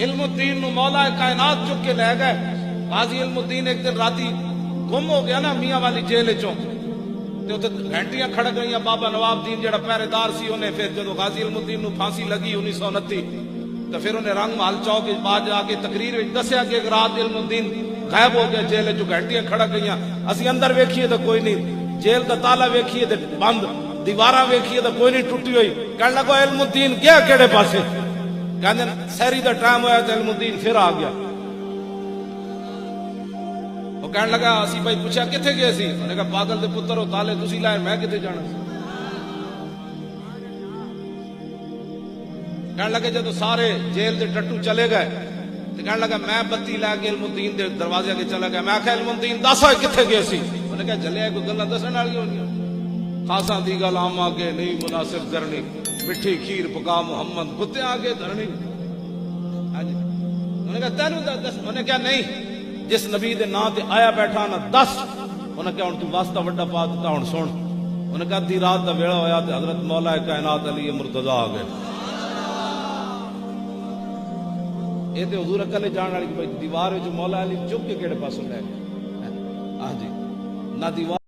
علم الدین نو مولا کائنات چک کے لے گئے. غازی علم الدین ایک دن راتی گم ہو گیا نا میاں والی جیل چوں تے اوتھے گھنٹیاں کھڑ گئیاں. بابا نواب دین جڑا پہرے دار سی انہیں پھر جدو غازی علم الدین نو پھانسی لگی 1929 تو پھر انہیں رنگ محل چوک بعد جا کے تقریر وچ دسیا کہ ایک رات علم الدین غائب ہو گیا جیل چوں. گھنٹیاں کھڑ گئیاں. اسی اندر ویکھیے تو کوئی نہیں, جیل دا تالا ویکھیے تے بند, دیواراں ویکھیے تو کوئی نہیں ٹوٹی ہوئی. کہنے لگا علم الدین گیا کیڑے پاسے؟ کہندے سحری دا ٹائم ہویا تے علم الدین پھر آ گیا. وہ کہنے لگا اسی بھائی پوچھا کتھے گئے سی؟ انہوں نے کہا پاگل دے پتر ہو تالے تسی لائے میں کتھے جانا سی. کہنے لگے جدو سارے جیل دے ٹٹو چلے گئے تو کہنے لگا میں بتی لے کے علم الدین دے دروازے کے چلا گیا. میں آخیا علم الدین دس ہوئے کتھے گئے سی؟ انہوں نے کہا جلیا کوئی گلاں دسن والی ہونی خاصا دی گل عام آگے نہیں مناسب کرنی, مٹھی کھیر پکا محمد کتے آگے دھرنی. انہوں نے کہا تینوں دس. انہوں نے کہا نہیں, جس نبی دے نام تے آیا بیٹھا نا دس. انہوں نے کہا ہن تو واسطہ وڈا پا دتا ہن سن. انہوں نے کہا دی رات دا ویلا ہویا تے حضرت مولا کائنات علی مرتضی آ گئے. یہ تے حضور اکلے جان والی دیوار وچ مولا علی چک کے کیڑے پاسوں لے گئے. ہاں جی نہ دیوار